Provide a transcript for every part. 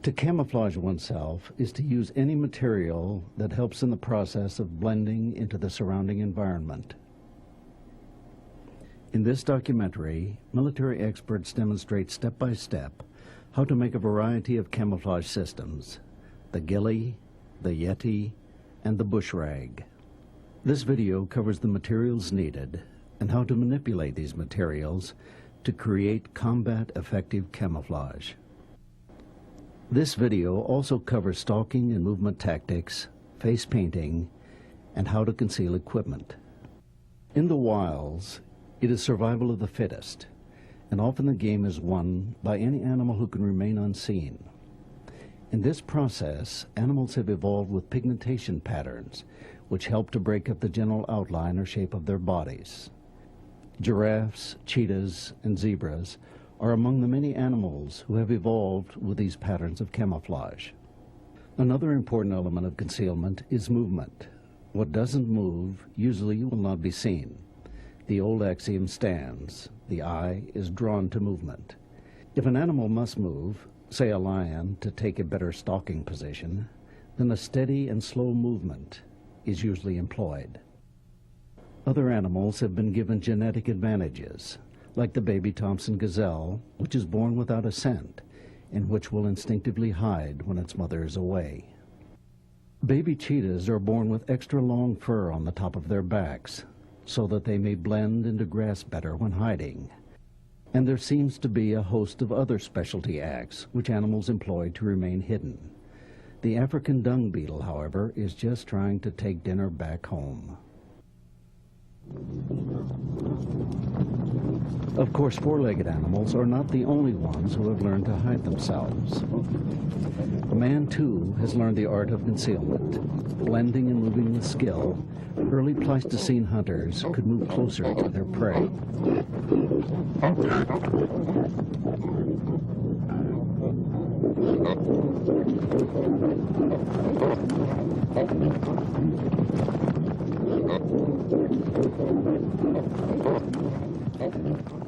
To camouflage oneself is to use any material that helps in the process of blending into the surrounding environment. In this documentary, military experts demonstrate step by step how to make a variety of camouflage systems: the ghillie, the yeti, and the bush rag. This video covers the materials needed and how to manipulate these materials to create combat-effective camouflage. This video also covers stalking and movement tactics, face painting, and how to conceal equipment. In the wilds, it is survival of the fittest, and often the game is won by any animal who can remain unseen. In this process, animals have evolved with pigmentation patterns, which help to break up the general outline or shape of their bodies. Giraffes, cheetahs, and zebras are among the many animals who have evolved with these patterns of camouflage. Another important element of concealment is movement. What doesn't move usually will not be seen. The old axiom stands: the eye is drawn to movement. If an animal must move, say a lion, to take a better stalking position, then a steady and slow movement is usually employed. Other animals have been given genetic advantages, like the baby Thompson gazelle, which is born without a scent and which will instinctively hide when its mother is away. Baby cheetahs are born with extra long fur on the top of their backs, so that they may blend into grass better when hiding. And there seems to be a host of other specialty acts which animals employ to remain hidden. The African dung beetle, however, is just trying to take dinner back home. Of course, four-legged animals are not the only ones who have learned to hide themselves. Man, too, has learned the art of concealment. Blending and moving with skill, early Pleistocene hunters could move closer to their prey.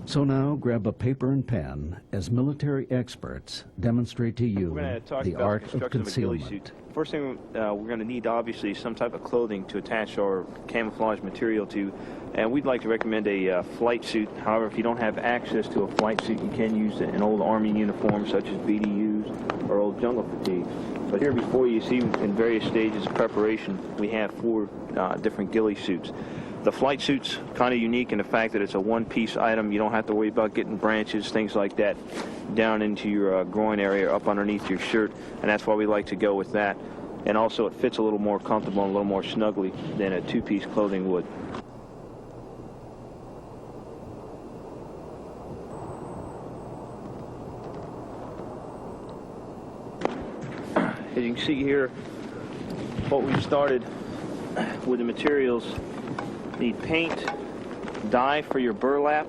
So now grab a paper and pen as military experts demonstrate to you the art of concealment. First thing we're going to need, obviously, some type of clothing to attach our camouflage material to, and we'd like to recommend a flight suit. However, if you don't have access to a flight suit, you can use an old Army uniform such as BDUs or old jungle fatigues. But here before you see, in various stages of preparation, we have 4 different ghillie suits. The flight suit's kind of unique in the fact that it's a one-piece item. You don't have to worry about getting branches, things like that, down into your groin area, up underneath your shirt, and that's why we like to go with that. And also it fits a little more comfortable and a little more snugly than a 2-piece clothing would. As you can see here, what we've started with the materials: need paint, dye for your burlap,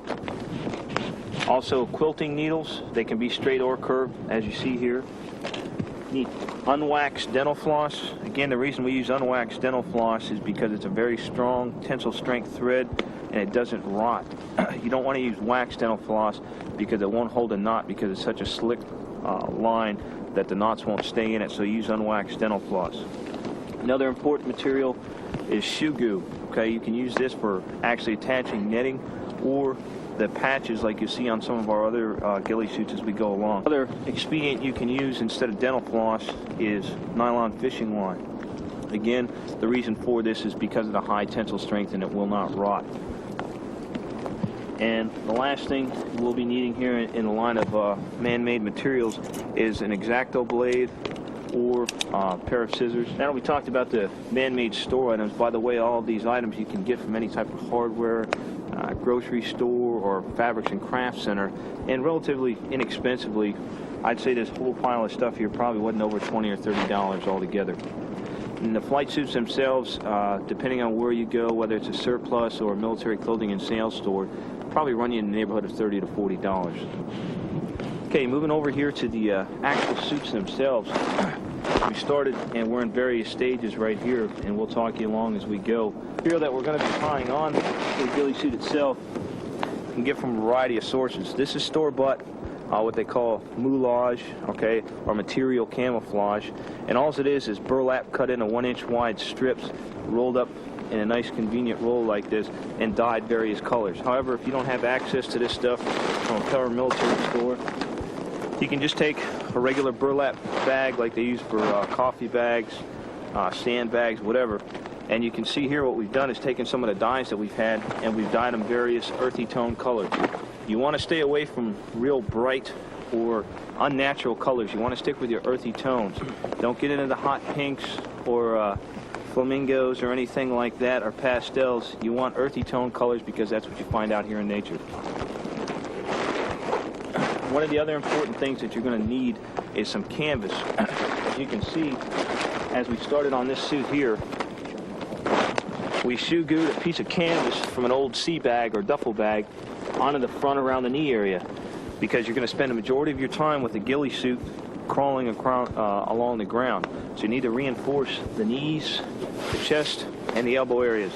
also quilting needles. They can be straight or curved, as you see here. Need unwaxed dental floss. Again, the reason we use unwaxed dental floss is because it's a very strong tensile strength thread and it doesn't rot. You don't want to use waxed dental floss because it won't hold a knot, because it's such a slick line that the knots won't stay in it, so use unwaxed dental floss. Another important material is shoe goo. Okay, you can use this for actually attaching netting or the patches like you see on some of our other ghillie suits as we go along. Another expedient you can use instead of dental floss is nylon fishing line. Again, the reason for this is because of the high tensile strength and it will not rot. And the last thing we'll be needing here in the line of man-made materials is an X-Acto blade or a pair of scissors. Now we talked about the man-made store items. By the way, all of these items you can get from any type of hardware, grocery store, or fabrics and craft center, and relatively inexpensively. I'd say this whole pile of stuff here probably wasn't over $20 or $30 altogether. And the flight suits themselves, depending on where you go, whether it's a surplus or a military clothing and sales store, probably run you in the neighborhood of $30 to $40. Okay, moving over here to the actual suits themselves. We started, and we're in various stages right here, and we'll talk you along as we go. The material that we're going to be tying on the ghillie suit itself you can get from a variety of sources. This is store-bought. what they call moulage, okay, or material camouflage. And all it is burlap cut into 1-inch wide strips, rolled up in a nice convenient roll like this, and dyed various colors. However, if you don't have access to this stuff from a cover military store, you can just take a regular burlap bag like they use for coffee bags, sand bags, whatever. And you can see here what we've done is taken some of the dyes that we've had and we've dyed them various earthy tone colors. You want to stay away from real bright or unnatural colors. You want to stick with your earthy tones. Don't get into the hot pinks or flamingos or anything like that, or pastels. You want earthy tone colors because that's what you find out here in nature. One of the other important things that you're going to need is some canvas. As you can see, as we started on this suit here, we shoe glued a piece of canvas from an old sea bag or duffel bag onto the front around the knee area, because you're going to spend the majority of your time with the ghillie suit crawling along the ground. So you need to reinforce the knees, the chest, and the elbow areas.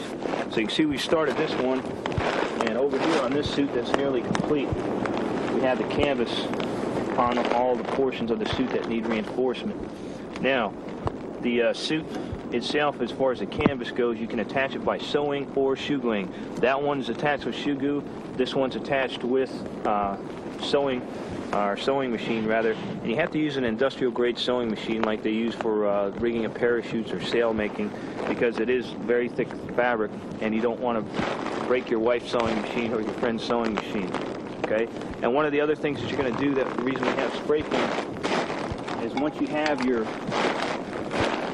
So you can see we started this one, and over here on this suit that's nearly complete, we have the canvas on all the portions of the suit that need reinforcement. Now, the suit itself, as far as the canvas goes, you can attach it by sewing or shoe gluing. That one's attached with shoe glue. This one's attached with sewing machine rather, and you have to use an industrial grade sewing machine like they use for rigging of parachutes or sail making, because it is very thick fabric and you don't want to break your wife's sewing machine or your friend's sewing machine. Okay, and one of the other things that you're going to do, that the reason we have spray paint, is once you have your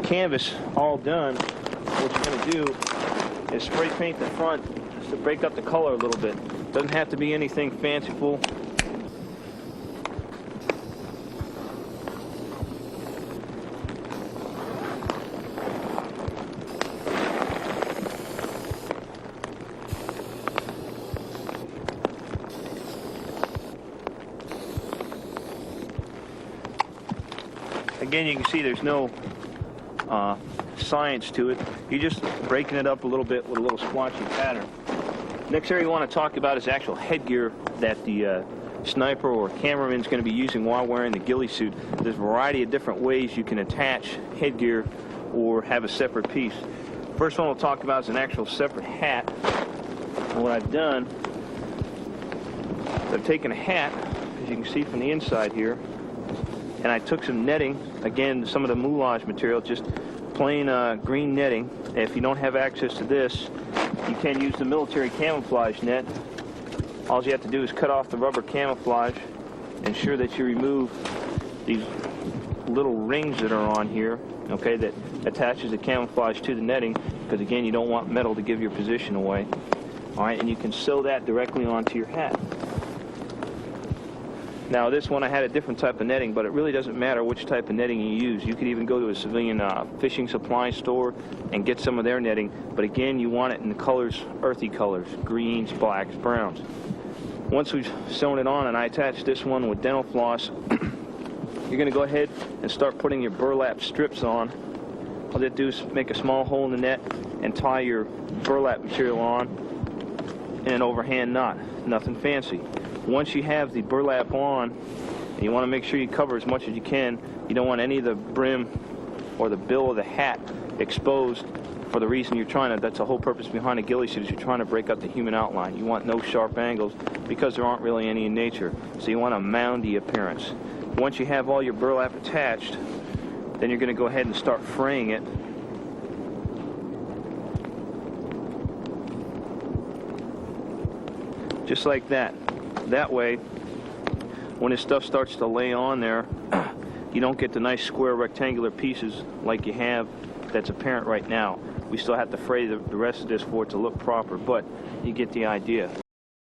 canvas all done, what you're going to do is spray paint the front just to break up the color a little bit. Doesn't have to be anything fanciful. Again, you can see there's no science to it. You're just breaking it up a little bit with a little splotchy pattern. Next area you want to talk about is actual headgear that the sniper or cameraman is going to be using while wearing the ghillie suit. There's a variety of different ways you can attach headgear or have a separate piece. First one we'll talk about is an actual separate hat. And what I've done is I've taken a hat, as you can see from the inside here, and I took some netting, again, some of the moulage material, just plain green netting. If you don't have access to this, you can use the military camouflage net. All you have to do is cut off the rubber camouflage, ensure that you remove these little rings that are on here, okay, that attaches the camouflage to the netting, because again, you don't want metal to give your position away. All right, and you can sew that directly onto your hat. Now this one I had a different type of netting, but it really doesn't matter which type of netting you use. You could even go to a civilian fishing supply store and get some of their netting, but again, you want it in the colors, earthy colors, greens, blacks, browns. Once we've sewn it on and I attached this one with dental floss, you're going to go ahead and start putting your burlap strips on. All you have to do is make a small hole in the net and tie your burlap material on in an overhand knot. Nothing fancy. Once you have the burlap on, and you want to make sure you cover as much as you can, you don't want any of the brim or the bill of the hat exposed, for the reason you're trying to, that's the whole purpose behind a ghillie suit, is you're trying to break up the human outline. You want no sharp angles because there aren't really any in nature. So you want a moundy appearance. Once you have all your burlap attached, then you're going to go ahead and start fraying it. Just like that. That way, when this stuff starts to lay on there, you don't get the nice square rectangular pieces like you have that's apparent right now. We still have to fray the rest of this for it to look proper, but you get the idea.